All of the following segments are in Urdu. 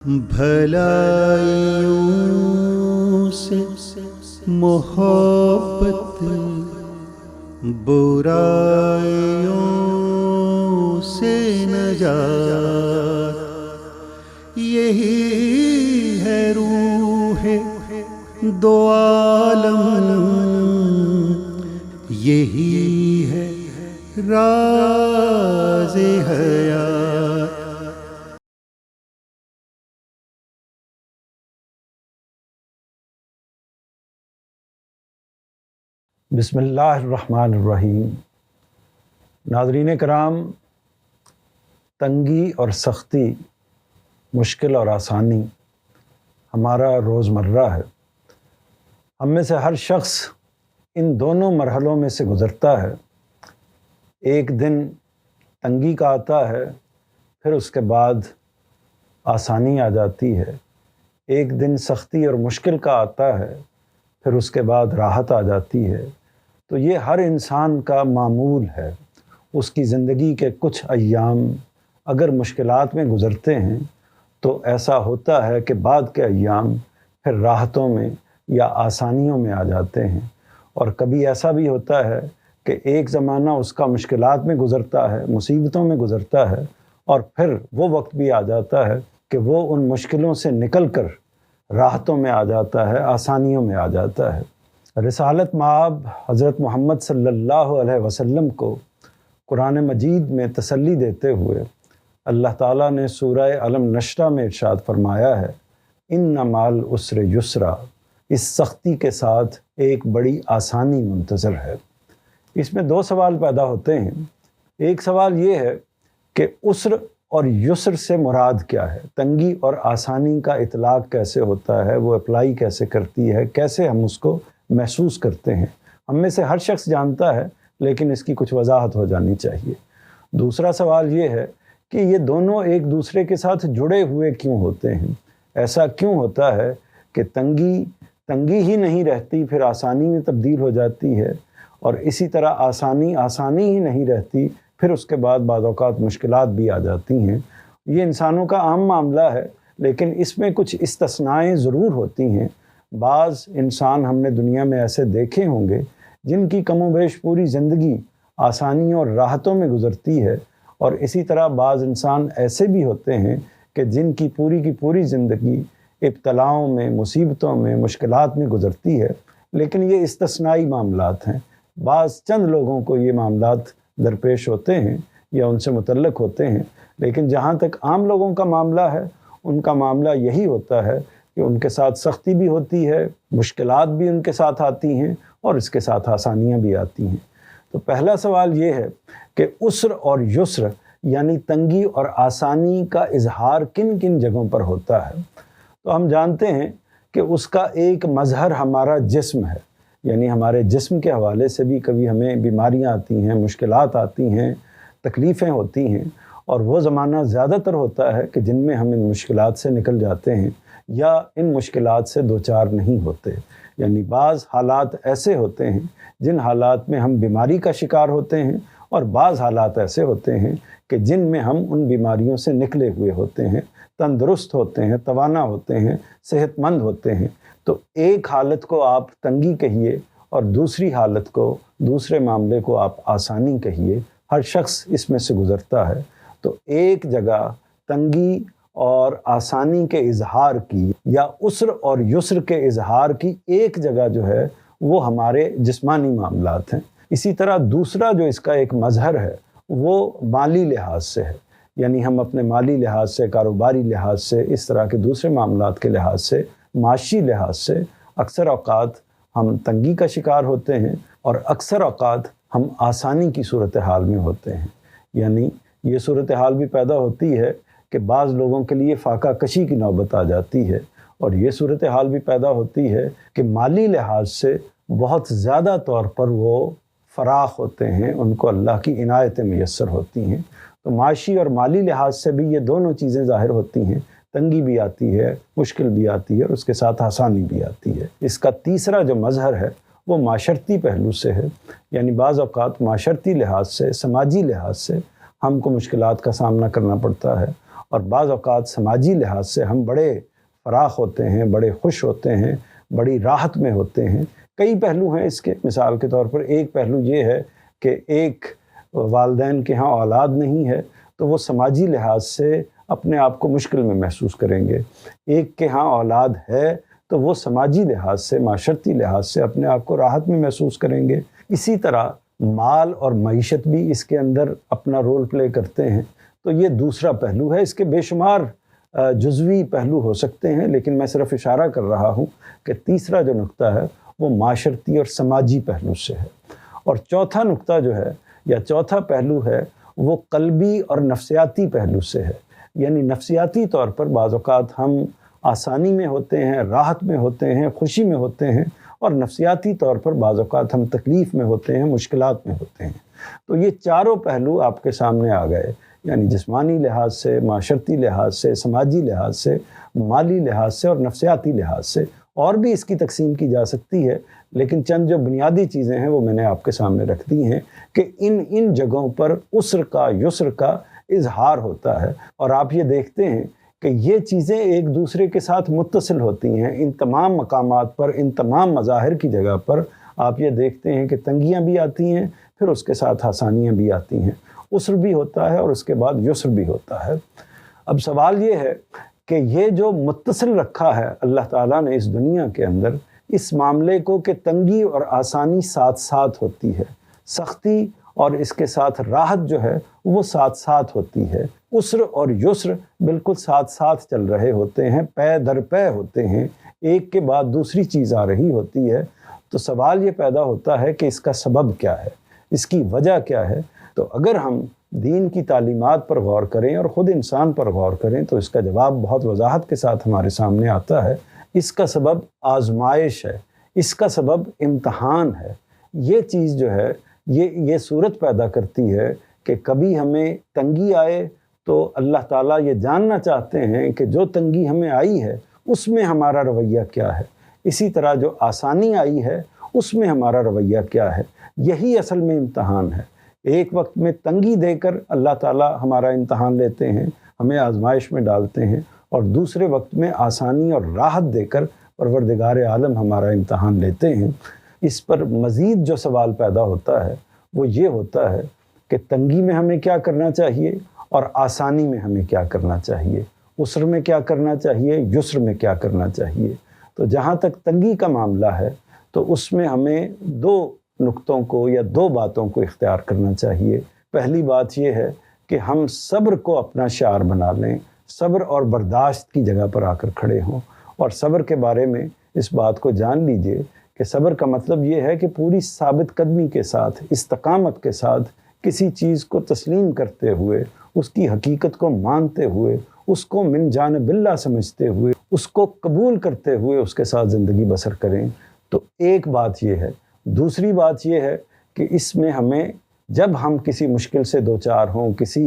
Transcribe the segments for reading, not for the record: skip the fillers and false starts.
بھلائیوں سے محبت، برائیوں سے نجات، یہی ہے روح دو عالم، یہی ہے راز حیات۔ بسم اللہ الرحمن الرحیم۔ ناظرین کرام، تنگی اور سختی، مشکل اور آسانی ہمارا روزمرہ ہے۔ ہم میں سے ہر شخص ان دونوں مرحلوں میں سے گزرتا ہے۔ ایک دن تنگی کا آتا ہے، پھر اس کے بعد آسانی آ جاتی ہے۔ ایک دن سختی اور مشکل کا آتا ہے، پھر اس کے بعد راحت آ جاتی ہے۔ تو یہ ہر انسان کا معمول ہے۔ اس کی زندگی کے کچھ ایام اگر مشکلات میں گزرتے ہیں تو ایسا ہوتا ہے کہ بعد کے ایام پھر راحتوں میں یا آسانیوں میں آ جاتے ہیں۔ اور کبھی ایسا بھی ہوتا ہے کہ ایک زمانہ اس کا مشکلات میں گزرتا ہے، مصیبتوں میں گزرتا ہے، اور پھر وہ وقت بھی آ جاتا ہے کہ وہ ان مشکلوں سے نکل کر راحتوں میں آ جاتا ہے، آسانیوں میں آ جاتا ہے۔ رسالت مآب حضرت محمد صلی اللہ علیہ وسلم کو قرآن مجید میں تسلی دیتے ہوئے اللہ تعالیٰ نے سورہ علم نشرہ میں ارشاد فرمایا ہے، ان مع العسر یسرا، اس سختی کے ساتھ ایک بڑی آسانی منتظر ہے۔ اس میں دو سوال پیدا ہوتے ہیں۔ ایک سوال یہ ہے کہ عسر اور یسر سے مراد کیا ہے؟ تنگی اور آسانی کا اطلاق کیسے ہوتا ہے؟ وہ اپلائی کیسے کرتی ہے؟ کیسے ہم اس کو محسوس کرتے ہیں؟ ہم میں سے ہر شخص جانتا ہے، لیکن اس کی کچھ وضاحت ہو جانی چاہیے۔ دوسرا سوال یہ ہے کہ یہ دونوں ایک دوسرے کے ساتھ جڑے ہوئے کیوں ہوتے ہیں؟ ایسا کیوں ہوتا ہے کہ تنگی ہی نہیں رہتی، پھر آسانی میں تبدیل ہو جاتی ہے، اور اسی طرح آسانی ہی نہیں رہتی، پھر اس کے بعد بعض اوقات مشکلات بھی آ جاتی ہیں۔ یہ انسانوں کا عام معاملہ ہے، لیکن اس میں کچھ استثنائیں ضرور ہوتی ہیں۔ بعض انسان ہم نے دنیا میں ایسے دیکھے ہوں گے جن کی کم و بیش پوری زندگی آسانیوں اور راحتوں میں گزرتی ہے، اور اسی طرح بعض انسان ایسے بھی ہوتے ہیں کہ جن کی پوری زندگی ابتلاؤں میں، مصیبتوں میں، مشکلات میں گزرتی ہے۔ لیکن یہ استثنائی معاملات ہیں۔ بعض چند لوگوں کو یہ معاملات درپیش ہوتے ہیں یا ان سے متعلق ہوتے ہیں، لیکن جہاں تک عام لوگوں کا معاملہ ہے، ان کا معاملہ یہی ہوتا ہے کہ ان کے ساتھ سختی بھی ہوتی ہے، مشکلات بھی ان کے ساتھ آتی ہیں، اور اس کے ساتھ آسانیاں بھی آتی ہیں۔ تو پہلا سوال یہ ہے کہ عسر اور یسر یعنی تنگی اور آسانی کا اظہار کن کن جگہوں پر ہوتا ہے؟ تو ہم جانتے ہیں کہ اس کا ایک مظہر ہمارا جسم ہے، یعنی ہمارے جسم کے حوالے سے بھی کبھی ہمیں بیماریاں آتی ہیں، مشکلات آتی ہیں، تکلیفیں ہوتی ہیں، اور وہ زمانہ زیادہ تر ہوتا ہے کہ جن میں ہم ان مشکلات سے نکل جاتے ہیں یا ان مشکلات سے دوچار نہیں ہوتے۔ یعنی بعض حالات ایسے ہوتے ہیں جن حالات میں ہم بیماری کا شکار ہوتے ہیں، اور بعض حالات ایسے ہوتے ہیں کہ جن میں ہم ان بیماریوں سے نکلے ہوئے ہوتے ہیں، تندرست ہوتے ہیں، توانا ہوتے ہیں، صحت مند ہوتے ہیں۔ تو ایک حالت کو آپ تنگی کہیے اور دوسری حالت کو، دوسرے معاملے کو آپ آسانی کہیے، ہر شخص اس میں سے گزرتا ہے۔ تو ایک جگہ تنگی اور آسانی کے اظہار کی یا عسر اور یسر کے اظہار کی ایک جگہ جو ہے وہ ہمارے جسمانی معاملات ہیں۔ اسی طرح دوسرا جو اس کا ایک مظہر ہے وہ مالی لحاظ سے ہے، یعنی ہم اپنے مالی لحاظ سے، کاروباری لحاظ سے، اس طرح کے دوسرے معاملات کے لحاظ سے، معاشی لحاظ سے اکثر اوقات ہم تنگی کا شکار ہوتے ہیں، اور اکثر اوقات ہم آسانی کی صورتحال میں ہوتے ہیں۔ یعنی یہ صورتحال بھی پیدا ہوتی ہے کہ بعض لوگوں کے لیے فاقہ کشی کی نوبت آ جاتی ہے، اور یہ صورتحال بھی پیدا ہوتی ہے کہ مالی لحاظ سے بہت زیادہ طور پر وہ فراخ ہوتے ہیں، ان کو اللہ کی عنایتیں میسر ہوتی ہیں۔ تو معاشی اور مالی لحاظ سے بھی یہ دونوں چیزیں ظاہر ہوتی ہیں، تنگی بھی آتی ہے، مشکل بھی آتی ہے، اور اس کے ساتھ آسانی بھی آتی ہے۔ اس کا تیسرا جو مظہر ہے وہ معاشرتی پہلو سے ہے، یعنی بعض اوقات معاشرتی لحاظ سے، سماجی لحاظ سے ہم کو مشکلات کا سامنا کرنا پڑتا ہے، اور بعض اوقات سماجی لحاظ سے ہم بڑے فراخ ہوتے ہیں، بڑے خوش ہوتے ہیں، بڑی راحت میں ہوتے ہیں۔ کئی پہلو ہیں اس کے، مثال کے طور پر ایک پہلو یہ ہے کہ ایک والدین کے ہاں اولاد نہیں ہے تو وہ سماجی لحاظ سے اپنے آپ کو مشکل میں محسوس کریں گے، ایک کے ہاں اولاد ہے تو وہ سماجی لحاظ سے، معاشرتی لحاظ سے اپنے آپ کو راحت میں محسوس کریں گے۔ اسی طرح مال اور معیشت بھی اس کے اندر اپنا رول پلے کرتے ہیں۔ تو یہ دوسرا پہلو ہے، اس کے بے شمار جزوی پہلو ہو سکتے ہیں، لیکن میں صرف اشارہ کر رہا ہوں کہ تیسرا جو نقطہ ہے وہ معاشرتی اور سماجی پہلو سے ہے، اور چوتھا نقطہ جو ہے یا چوتھا پہلو ہے وہ قلبی اور نفسیاتی پہلو سے ہے۔ یعنی نفسیاتی طور پر بعض اوقات ہم آسانی میں ہوتے ہیں، راحت میں ہوتے ہیں، خوشی میں ہوتے ہیں، اور نفسیاتی طور پر بعض اوقات ہم تکلیف میں ہوتے ہیں، مشکلات میں ہوتے ہیں۔ تو یہ چاروں پہلو آپ کے سامنے آ گئے، یعنی جسمانی لحاظ سے، معاشرتی لحاظ سے، سماجی لحاظ سے، مالی لحاظ سے اور نفسیاتی لحاظ سے۔ اور بھی اس کی تقسیم کی جا سکتی ہے، لیکن چند جو بنیادی چیزیں ہیں وہ میں نے آپ کے سامنے رکھ دی ہیں کہ ان جگہوں پر عسر کا، یسر کا اظہار ہوتا ہے، اور آپ یہ دیکھتے ہیں کہ یہ چیزیں ایک دوسرے کے ساتھ متصل ہوتی ہیں۔ ان تمام مقامات پر، ان تمام مظاہر کی جگہ پر آپ یہ دیکھتے ہیں کہ تنگیاں بھی آتی ہیں، پھر اس کے ساتھ آسانیاں بھی آتی ہیں، عسر بھی ہوتا ہے اور اس کے بعد یسر بھی ہوتا ہے۔ اب سوال یہ ہے کہ یہ جو متصل رکھا ہے اللہ تعالیٰ نے اس دنیا کے اندر، اس معاملے کو کہ تنگی اور آسانی ساتھ ساتھ ہوتی ہے، سختی اور اس کے ساتھ راحت جو ہے وہ ساتھ ساتھ ہوتی ہے، عسر اور یسر بالکل ساتھ ساتھ چل رہے ہوتے ہیں، پے در پے ہوتے ہیں، ایک کے بعد دوسری چیز آ رہی ہوتی ہے۔ تو سوال یہ پیدا ہوتا ہے کہ اس کا سبب کیا ہے، اس کی وجہ کیا ہے؟ تو اگر ہم دین کی تعلیمات پر غور کریں اور خود انسان پر غور کریں تو اس کا جواب بہت وضاحت کے ساتھ ہمارے سامنے آتا ہے۔ اس کا سبب آزمائش ہے، اس کا سبب امتحان ہے۔ یہ چیز جو ہے یہ صورت پیدا کرتی ہے کہ کبھی ہمیں تنگی آئے تو اللہ تعالیٰ یہ جاننا چاہتے ہیں کہ جو تنگی ہمیں آئی ہے اس میں ہمارا رویہ کیا ہے، اسی طرح جو آسانی آئی ہے اس میں ہمارا رویہ کیا ہے۔ یہی اصل میں امتحان ہے۔ ایک وقت میں تنگی دے کر اللہ تعالیٰ ہمارا امتحان لیتے ہیں، ہمیں آزمائش میں ڈالتے ہیں، اور دوسرے وقت میں آسانی اور راحت دے کر پروردگار عالم ہمارا امتحان لیتے ہیں۔ اس پر مزید جو سوال پیدا ہوتا ہے وہ یہ ہوتا ہے کہ تنگی میں ہمیں کیا کرنا چاہیے اور آسانی میں ہمیں کیا کرنا چاہیے، عسر میں کیا کرنا چاہیے، یسر میں کیا کرنا چاہیے۔ تو جہاں تک تنگی کا معاملہ ہے تو اس میں ہمیں دو نقطوں کو یا دو باتوں کو اختیار کرنا چاہیے۔ پہلی بات یہ ہے کہ ہم صبر کو اپنا شعار بنا لیں، صبر اور برداشت کی جگہ پر آ کر کھڑے ہوں، اور صبر کے بارے میں اس بات کو جان لیجئے کہ صبر کا مطلب یہ ہے کہ پوری ثابت قدمی کے ساتھ، استقامت کے ساتھ کسی چیز کو تسلیم کرتے ہوئے، اس کی حقیقت کو مانتے ہوئے، اس کو من جانب اللہ سمجھتے ہوئے، اس کو قبول کرتے ہوئے اس کے ساتھ زندگی بسر کریں۔ تو ایک بات یہ ہے۔ دوسری بات یہ ہے کہ اس میں ہمیں جب ہم کسی مشکل سے دوچار ہوں، کسی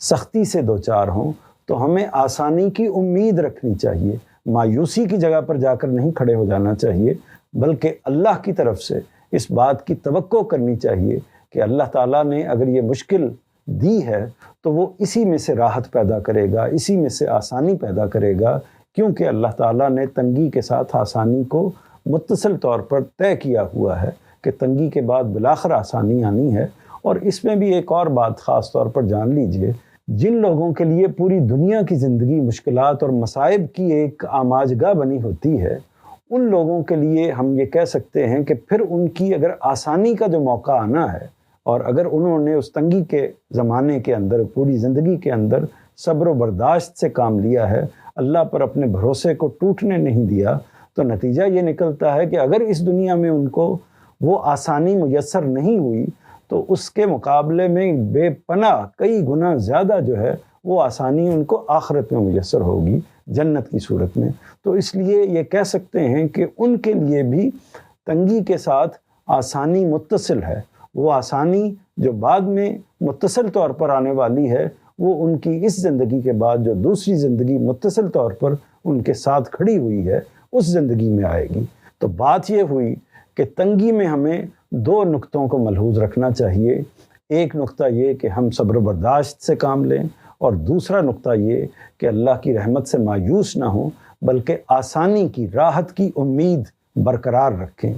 سختی سے دوچار ہوں، تو ہمیں آسانی کی امید رکھنی چاہیے، مایوسی کی جگہ پر جا کر نہیں کھڑے ہو جانا چاہیے، بلکہ اللہ کی طرف سے اس بات کی توقع کرنی چاہیے کہ اللہ تعالیٰ نے اگر یہ مشکل دی ہے تو وہ اسی میں سے راحت پیدا کرے گا، اسی میں سے آسانی پیدا کرے گا، کیونکہ اللہ تعالیٰ نے تنگی کے ساتھ آسانی کو متصل طور پر طے کیا ہوا ہے کہ تنگی کے بعد بالآخر آسانی آنی ہے۔ اور اس میں بھی ایک اور بات خاص طور پر جان لیجئے، جن لوگوں کے لیے پوری دنیا کی زندگی مشکلات اور مصائب کی ایک آماجگاہ بنی ہوتی ہے، ان لوگوں کے لیے ہم یہ کہہ سکتے ہیں کہ پھر ان کی اگر آسانی کا جو موقع آنا ہے، اور اگر انہوں نے اس تنگی کے زمانے کے اندر، پوری زندگی کے اندر صبر و برداشت سے کام لیا ہے، اللہ پر اپنے بھروسے کو ٹوٹنے نہیں دیا، تو نتیجہ یہ نکلتا ہے کہ اگر اس دنیا میں ان کو وہ آسانی میسر نہیں ہوئی تو اس کے مقابلے میں بے پناہ کئی گنا زیادہ جو ہے وہ آسانی ان کو آخرت میں میسر ہوگی، جنت کی صورت میں۔ تو اس لیے یہ کہہ سکتے ہیں کہ ان کے لیے بھی تنگی کے ساتھ آسانی متصل ہے۔ وہ آسانی جو بعد میں متصل طور پر آنے والی ہے، وہ ان کی اس زندگی کے بعد جو دوسری زندگی متصل طور پر ان کے ساتھ کھڑی ہوئی ہے، اس زندگی میں آئے گی۔ تو بات یہ ہوئی کہ تنگی میں ہمیں دو نقطوں کو ملحوظ رکھنا چاہیے۔ ایک نقطہ یہ کہ ہم صبر و برداشت سے کام لیں، اور دوسرا نقطہ یہ کہ اللہ کی رحمت سے مایوس نہ ہوں بلکہ آسانی کی، راحت کی امید برقرار رکھیں۔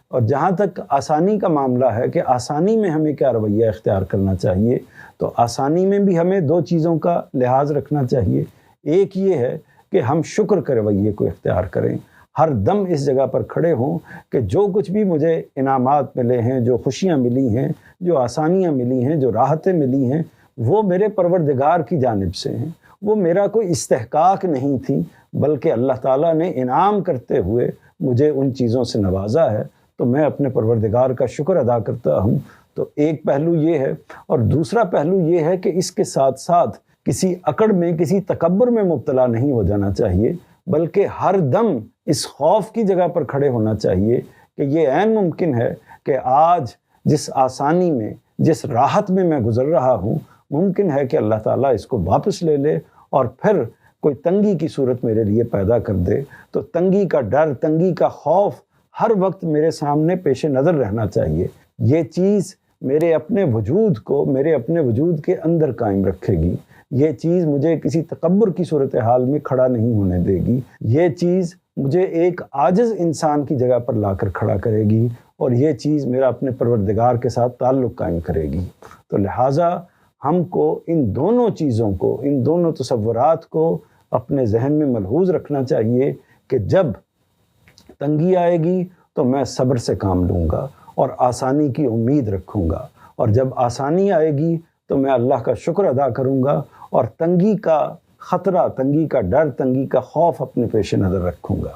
اور جہاں تک آسانی کا معاملہ ہے کہ آسانی میں ہمیں کیا رویہ اختیار کرنا چاہیے، تو آسانی میں بھی ہمیں دو چیزوں کا لحاظ رکھنا چاہیے۔ ایک یہ ہے کہ ہم شکر کے رویے کو اختیار کریں، ہر دم اس جگہ پر کھڑے ہوں کہ جو کچھ بھی مجھے انعامات ملے ہیں، جو خوشیاں ملی ہیں، جو آسانیاں ملی ہیں، جو راحتیں ملی ہیں، وہ میرے پروردگار کی جانب سے ہیں، وہ میرا کوئی استحقاق نہیں تھی، بلکہ اللہ تعالیٰ نے انعام کرتے ہوئے مجھے ان چیزوں سے نوازا ہے، تو میں اپنے پروردگار کا شکر ادا کرتا ہوں۔ تو ایک پہلو یہ ہے، اور دوسرا پہلو یہ ہے کہ اس کے ساتھ ساتھ کسی اکڑ میں، کسی تکبر میں مبتلا نہیں ہو جانا چاہیے، بلکہ ہر دم اس خوف کی جگہ پر کھڑے ہونا چاہیے کہ یہ عین ممکن ہے کہ آج جس آسانی میں، جس راحت میں گزر رہا ہوں، ممکن ہے کہ اللہ تعالیٰ اس کو واپس لے لے اور پھر کوئی تنگی کی صورت میرے لیے پیدا کر دے۔ تو تنگی کا ڈر، تنگی کا خوف ہر وقت میرے سامنے پیش نظر رہنا چاہیے۔ یہ چیز میرے اپنے وجود کو، میرے اپنے وجود کے اندر قائم رکھے گی، یہ چیز مجھے کسی تکبر کی صورتحال میں کھڑا نہیں ہونے دے گی، یہ چیز مجھے ایک عاجز انسان کی جگہ پر لا کر کھڑا کرے گی، اور یہ چیز میرا اپنے پروردگار کے ساتھ تعلق قائم کرے گی۔ تو لہٰذا ہم کو ان دونوں چیزوں کو، ان دونوں تصورات کو اپنے ذہن میں ملحوظ رکھنا چاہیے کہ جب تنگی آئے گی تو میں صبر سے کام لوں گا اور آسانی کی امید رکھوں گا، اور جب آسانی آئے گی تو میں اللہ کا شکر ادا کروں گا اور تنگی کا خطرہ، تنگی کا ڈر، تنگی کا خوف اپنے پیش نظر رکھوں گا۔